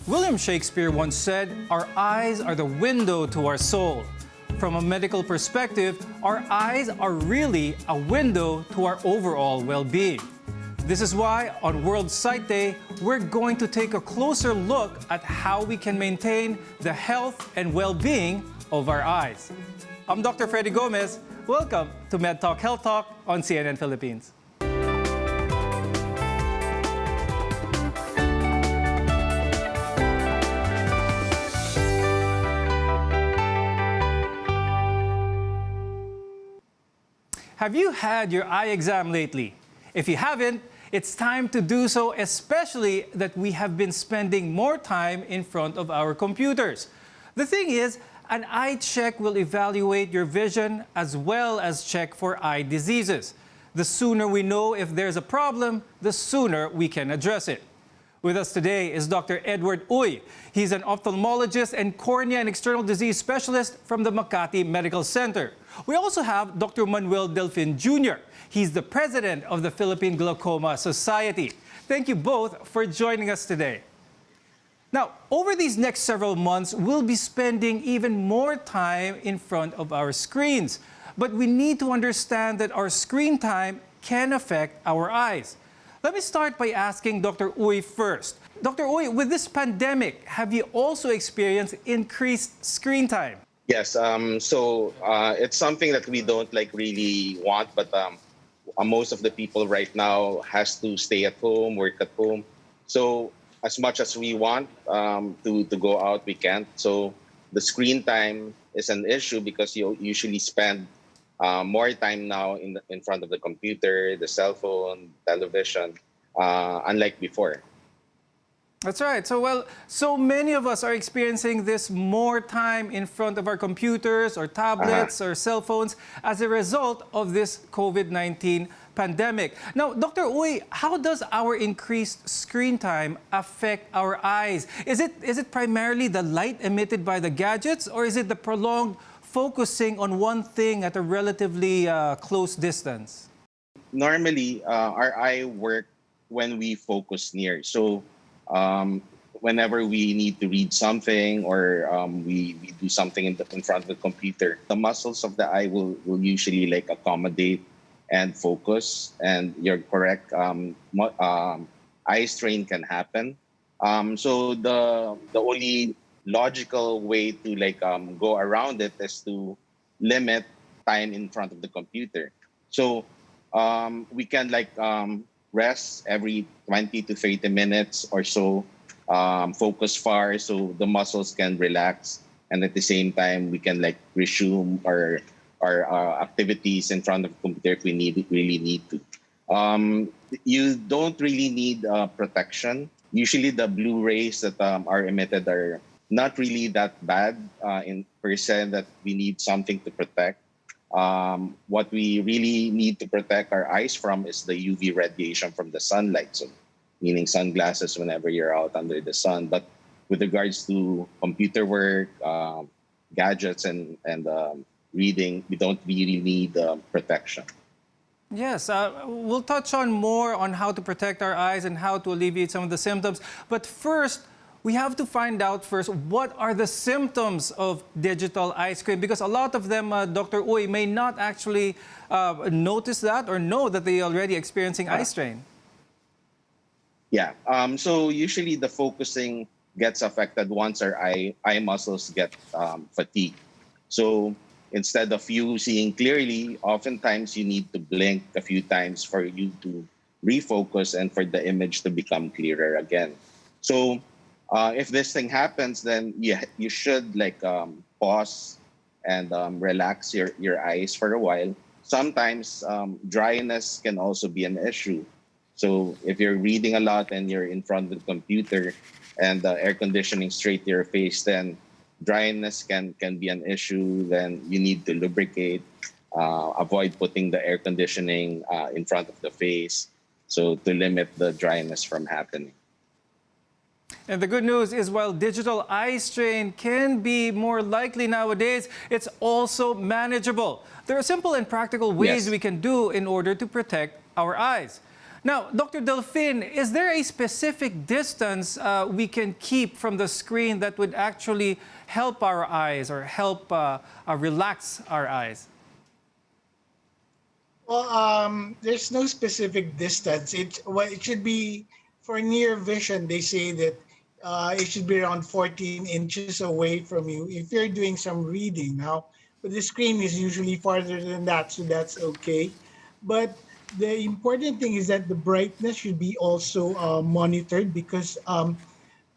William Shakespeare once said, "Our eyes are the window to our soul." From a medical perspective, our eyes are really a window to our overall well-being. This is why on World Sight Day, we're going to take a closer look at how we can maintain the health and well-being of our eyes. I'm Dr. Freddy Gomez. Welcome to MedTalk Health Talk on CNN Philippines. Have you had your eye exam lately? If you haven't, it's time to do so, especially that we have been spending more time in front of our computers. The thing is, an eye check will evaluate your vision as well as check for eye diseases. The sooner we know if there's a problem, the sooner we can address it. With us today is Dr. Edward Uy. He's an ophthalmologist and cornea and external disease specialist from the Makati Medical Center. We also have Dr. Manuel Delfin Jr. He's the president of the Philippine Glaucoma Society. Thank you both for joining us today. Now, over these next several months, we'll be spending even more time in front of our screens. But we need to understand that our screen time can affect our eyes. Let me start by asking Dr. Uy first. Dr. Uy, with this pandemic, have you also experienced increased screen time? Yes, it's something that we don't really want, but most of the people right now has to stay at home, work at home. So as much as we want to go out, we can't. So the screen time is an issue because you usually spend more time now in front of the computer, the cell phone, television, unlike before. That's right. So many of us are experiencing this more time in front of our computers or tablets or cell phones as a result of this COVID-19 pandemic. Now, Dr. Uy, how does our increased screen time affect our eyes? Is it primarily the light emitted by the gadgets, or is it the prolonged focusing on one thing at a relatively close distance? Normally, our eye work when we focus near. So whenever we need to read something or we do something in front of the computer, the muscles of the eye will usually accommodate and focus. And you're correct, eye strain can happen. So the only logical way to go around it is to limit time in front of the computer. So we can rest every 20 to 30 minutes or so, focus far so the muscles can relax, and at the same time we can resume our activities in front of the computer if we really need to. You don't really need protection. Usually the blue rays that are emitted are not really that bad in percent that we need something to protect. What we really need to protect our eyes from is the UV radiation from the sunlight, so meaning sunglasses whenever you're out under the sun. But with regards to computer work, gadgets, and reading, we don't really need protection. Yes, we'll touch on more on how to protect our eyes and how to alleviate some of the symptoms. But first, we have to find out first what are the symptoms of digital eye strain, because a lot of them, Dr. Uy, may not actually notice that or know that they're already experiencing eye strain. Yeah, so usually the focusing gets affected once our eye muscles get fatigued. So instead of you seeing clearly, oftentimes you need to blink a few times for you to refocus and for the image to become clearer again. So if this thing happens, then you should pause and relax your eyes for a while. Sometimes dryness can also be an issue. So if you're reading a lot and you're in front of the computer and air conditioning straight to your face, then dryness can be an issue. Then you need to lubricate, avoid putting the air conditioning in front of the face, so to limit the dryness from happening. And the good news is, while digital eye strain can be more likely nowadays, it's also manageable. There are simple and practical ways we can do in order to protect our eyes. Now, Dr. Delfin, is there a specific distance we can keep from the screen that would actually help our eyes or help relax our eyes? Well, there's no specific distance. It should be for near vision. They say that it should be around 14 inches away from you if you're doing some reading. Now, but the screen is usually farther than that, so that's okay. But the important thing is that the brightness should be also monitored because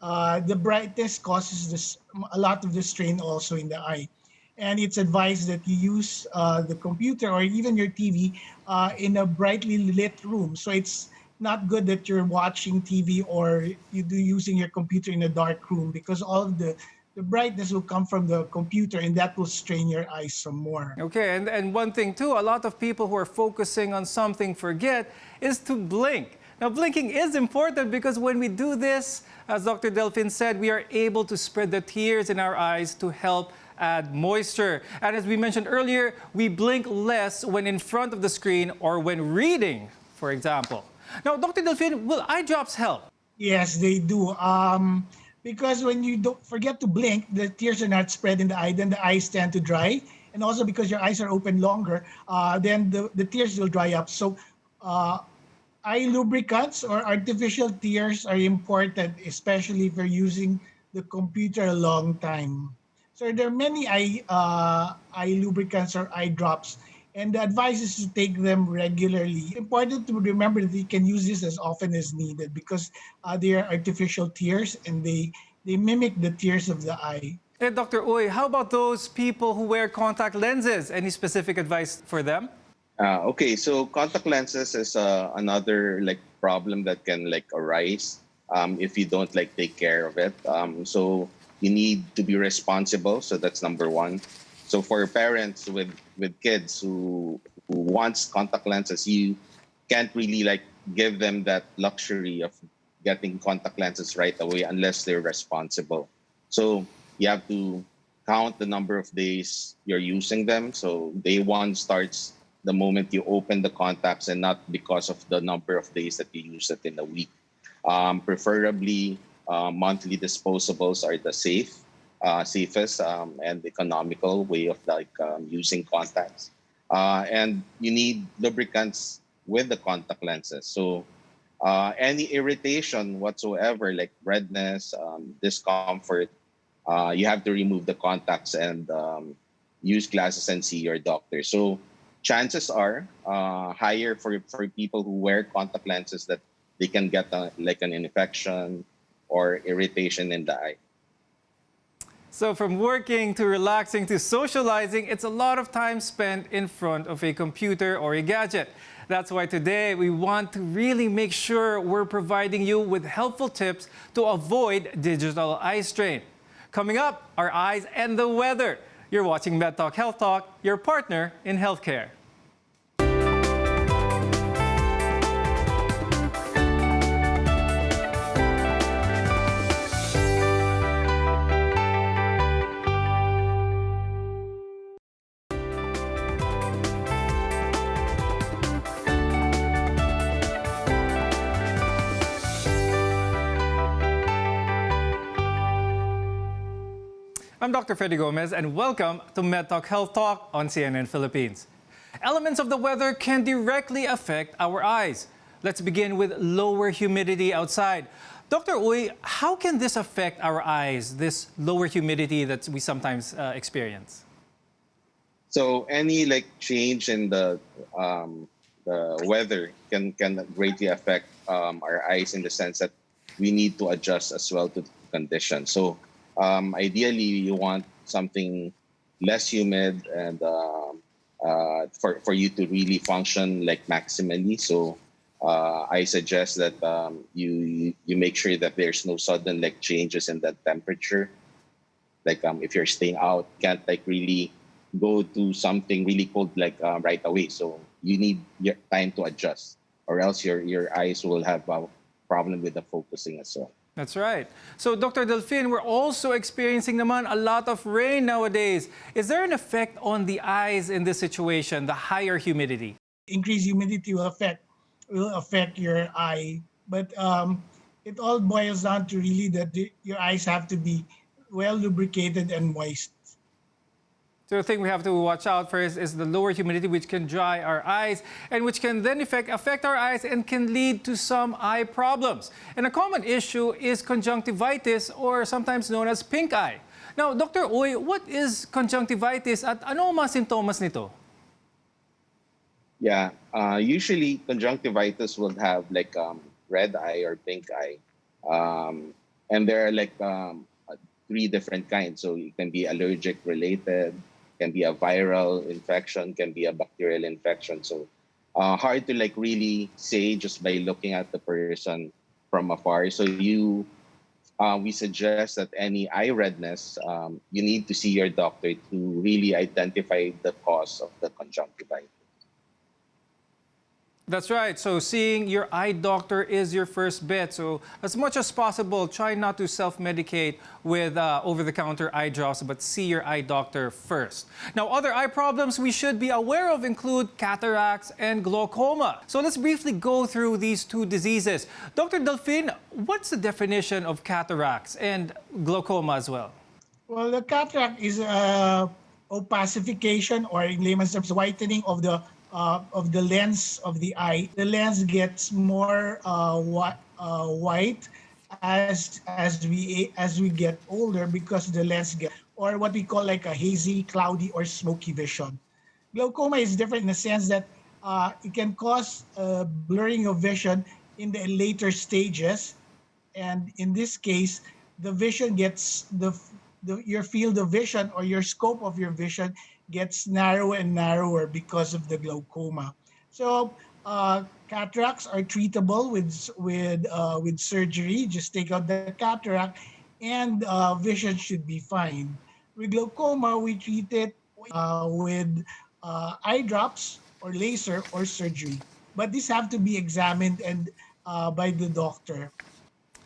the brightness causes a lot of the strain also in the eye. And it's advised that you use the computer or even your TV in a brightly lit room. So it's not good that you're watching TV or using your computer in a dark room because all of the brightness will come from the computer and that will strain your eyes some more. Okay, and one thing too, a lot of people who are focusing on something forget is to blink. Now, blinking is important because when we do this, as Dr. Delfin said, we are able to spread the tears in our eyes to help add moisture. And as we mentioned earlier, we blink less when in front of the screen or when reading, for example. Now, Dr. Delfin, will eye drops help? Yes, they do. Because when you don't forget to blink, the tears are not spread in the eye, then the eyes tend to dry. And also because your eyes are open longer, then the tears will dry up. So eye lubricants or artificial tears are important, especially if you're using the computer a long time. So there are many eye lubricants or eye drops, and the advice is to take them regularly. It's important to remember that you can use this as often as needed because they are artificial tears and they mimic the tears of the eye. Hey, Dr. Uy, how about those people who wear contact lenses? Any specific advice for them? Okay, so contact lenses is another problem that can arise if you don't take care of it. So you need to be responsible. So that's number one. So for parents with kids who wants contact lenses, you can't really give them that luxury of getting contact lenses right away unless they're responsible. So you have to count the number of days you're using them. So day one starts the moment you open the contacts and not because of the number of days that you use it in a week. Preferably, monthly disposables are the safest and economical way of using contacts. And you need lubricants with the contact lenses. So any irritation whatsoever, like redness, discomfort, you have to remove the contacts and use glasses and see your doctor. So chances are higher for people who wear contact lenses that they can get an infection or irritation in the eye. So from working to relaxing to socializing, it's a lot of time spent in front of a computer or a gadget. That's why today we want to really make sure we're providing you with helpful tips to avoid digital eye strain. Coming up, our eyes and the weather. You're watching MedTalk Health Talk, your partner in healthcare. I'm Dr. Freddy Gomez and welcome to MedTalk Health Talk on CNN Philippines. Elements of the weather can directly affect our eyes. Let's begin with lower humidity outside. Dr. Uy, how can this affect our eyes, this lower humidity that we sometimes experience? So any change in the weather can greatly affect our eyes in the sense that we need to adjust as well to the condition. So ideally, you want something less humid and for you to really function maximally. So I suggest that you make sure that there's no sudden changes in the temperature. If you're staying out, can't really go to something really cold right away. So you need your time to adjust, or else your eyes will have a problem with the focusing as well. That's right. So, Dr. Delfin, we're also experiencing naman a lot of rain nowadays. Is there an effect on the eyes in this situation, the higher humidity? Increased humidity will affect will affect your eye. But it all boils down to really that your eyes have to be well lubricated and moist. So the thing we have to watch out for is the lower humidity, which can dry our eyes and which can then affect our eyes and can lead to some eye problems. And a common issue is conjunctivitis, or sometimes known as pink eye. Now, Dr. Uy, what is conjunctivitis at ano mga sintomas nito? Yeah, usually conjunctivitis will have like red eye or pink eye, and there are like three different kinds. So it can be allergic related, can be a viral infection, can be a bacterial infection. So hard to like really say just by looking at the person from afar. So we suggest that any eye redness, you need to see your doctor to really identify the cause of the conjunctivitis. That's right. So seeing your eye doctor is your first bet. So as much as possible, try not to self-medicate with over-the-counter eye drops, but see your eye doctor first. Now, other eye problems we should be aware of include cataracts and glaucoma. So let's briefly go through these two diseases. Dr. Delfin, what's the definition of cataracts and glaucoma as well? Well, the cataract is opacification, or in layman's terms, whitening of the lens of the eye. The lens gets more white as we get older, because the lens gets, or what we call like a hazy, cloudy, or smoky vision. Glaucoma is different in the sense that it can cause blurring of vision in the later stages, and in this case, the vision gets your field of vision, or your scope of your vision, gets narrower and narrower because of the glaucoma. So cataracts are treatable with surgery. Just take out the cataract, and vision should be fine. With glaucoma, we treat it with eye drops or laser or surgery. But these have to be examined and by the doctor.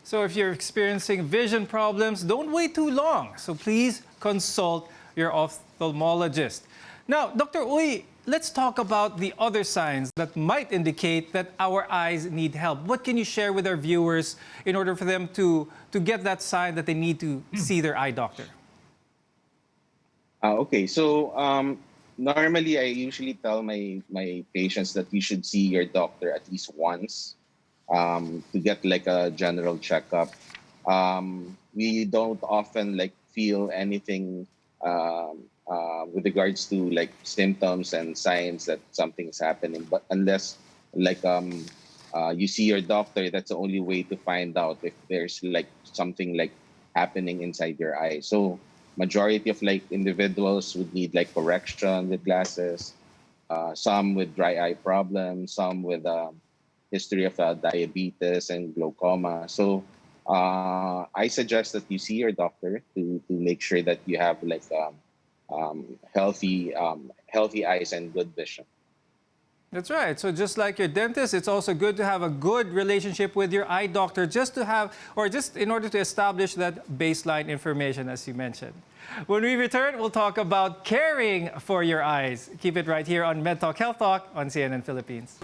So if you're experiencing vision problems, don't wait too long. So please consult your ophthalmologist. Now, Dr. Uy, let's talk about the other signs that might indicate that our eyes need help. What can you share with our viewers in order for them to get that sign that they need to see their eye doctor? Okay, so normally I usually tell my patients that you should see your doctor at least once to get like a general checkup. We don't often like feel anything with regards to like symptoms and signs that something is happening, but unless like you see your doctor, that's the only way to find out if there's like something like happening inside your eye. So majority of like individuals would need like correction with glasses, some with dry eye problems, some with history of diabetes and glaucoma. So I suggest that you see your doctor to make sure that you have like healthy eyes and good vision. That's right. So just like your dentist, it's also good to have a good relationship with your eye doctor, just to have, or just in order to establish that baseline information, as you mentioned. When we return, we'll talk about caring for your eyes. Keep it right here on MedTalk Health Talk on CNN Philippines.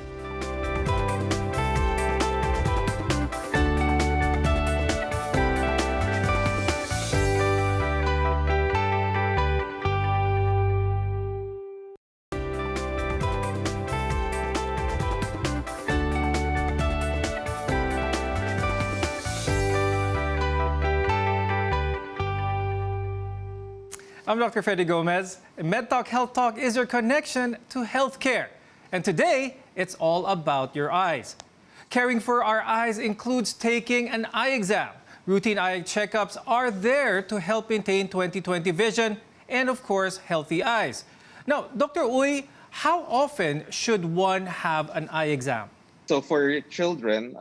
I'm Dr. Freddy Gomez. MedTalk Health Talk is your connection to healthcare. And today, it's all about your eyes. Caring for our eyes includes taking an eye exam. Routine eye checkups are there to help maintain 20/20 vision and, of course, healthy eyes. Now, Dr. Uy, how often should one have an eye exam? So for children,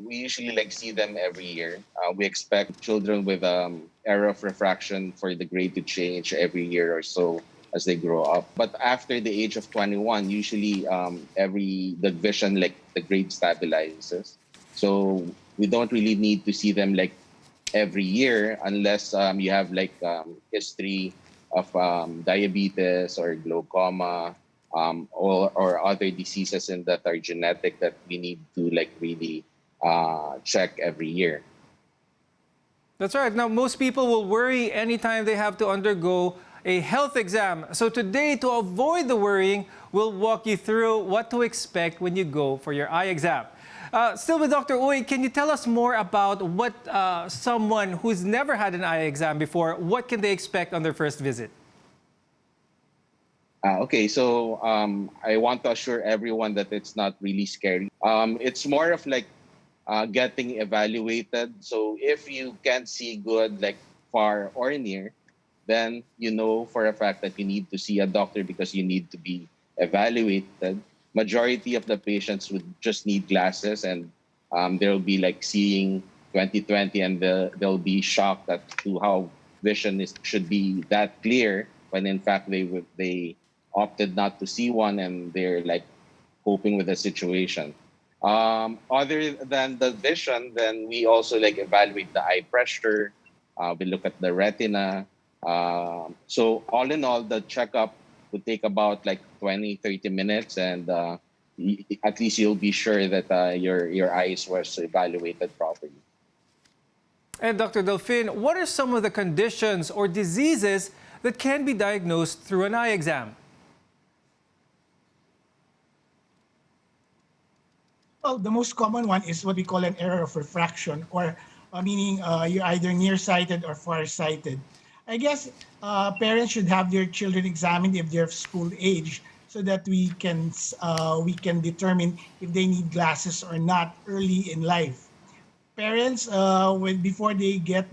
we usually like see them every year. We expect children with error of refraction for the grade to change every year or so as they grow up. But after the age of 21, usually the vision, like the grade stabilizes. So we don't really need to see them like every year unless you have like history of diabetes or glaucoma. or other diseases and that are genetic that we need to like really check every year. That's right. Now, most people will worry anytime they have to undergo a health exam. So today, to avoid the worrying, we'll walk you through what to expect when you go for your eye exam. Still with Dr. Uy, can you tell us more about what someone who's never had an eye exam before, what can they expect on their first visit? Okay, so I want to assure everyone that it's not really scary. It's more of like getting evaluated. So if you can't see good, like far or near, then you know for a fact that you need to see a doctor because you need to be evaluated. Majority of the patients would just need glasses, and they'll be like seeing 20/20, and they'll be shocked at to how vision should be that clear when in fact they opted not to see one, and they're like coping with the situation. Other than the vision, then we also like evaluate the eye pressure. We look at the retina. So all in all, the checkup would take about like 20-30 minutes, and at least you'll be sure that your eyes was evaluated properly. And Dr. Delfin, what are some of the conditions or diseases that can be diagnosed through an eye exam? Well, the most common one is what we call an error of refraction, or meaning you're either nearsighted or farsighted. I guess parents should have their children examined if they're of school age, so that we can determine if they need glasses or not early in life. Parents, before they get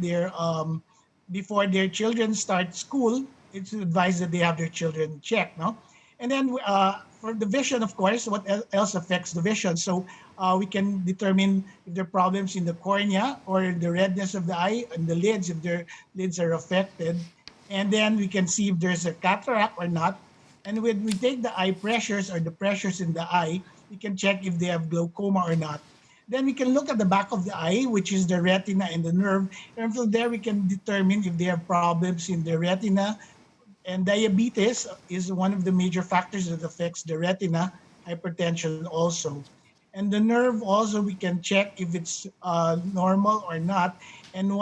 before their children start school, it's advised that they have their children checked, no? And then for the vision, of course, what else affects the vision? So we can determine if there are problems in the cornea or the redness of the eye and the lids, if their lids are affected. And then we can see if there's a cataract or not. And when we take the eye pressures or the pressures in the eye, we can check if they have glaucoma or not. Then we can look at the back of the eye, which is the retina and the nerve. And from there, we can determine if they have problems in the retina. And diabetes is one of the major factors that affects the retina, hypertension also. And the nerve also, we can check if it's normal or not, and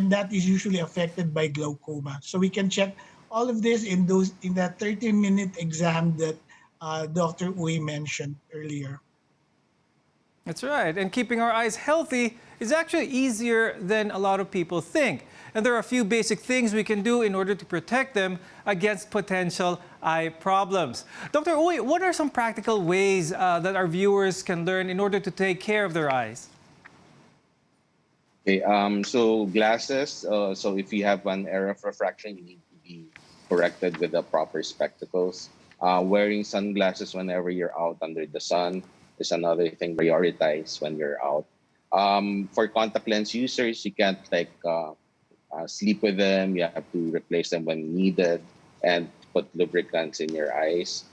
that is usually affected by glaucoma. So we can check all of this in that 30-minute exam that Dr. Uy mentioned earlier. That's right. And keeping our eyes healthy is actually easier than a lot of people think. And there are a few basic things we can do in order to protect them against potential eye problems. Dr. Uy, what are some practical ways that our viewers can learn in order to take care of their eyes? Okay, so glasses. So if you have an error of refraction, you need to be corrected with the proper spectacles. Wearing sunglasses whenever you're out under the sun is another thing prioritize when you're out. For contact lens users, you can't like sleep with them. You have to replace them when needed and put lubricants in your eyes.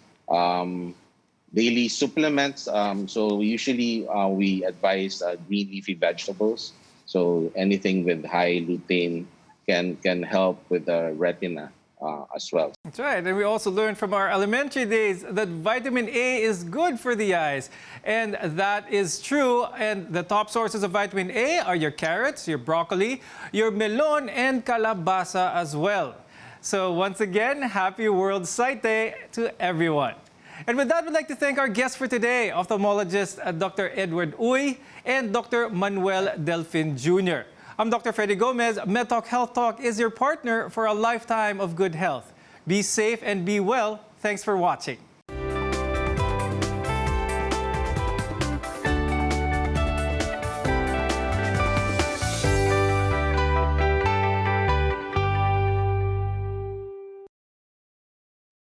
Daily supplements. So usually we advise green leafy vegetables. So anything with high lutein can help with the retina as well. That's right. And we also learned from our elementary days that vitamin A is good for the eyes. And that is true. And the top sources of vitamin A are your carrots, your broccoli, your melon, and calabasa as well. So once again, happy World Sight Day to everyone. And with that, we'd like to thank our guests for today, ophthalmologist Dr. Edward Uy and Dr. Manuel Delfin Jr. I'm Dr. Freddy Gomez. MedTalk Health Talk is your partner for a lifetime of good health. Be safe and be well. Thanks for watching.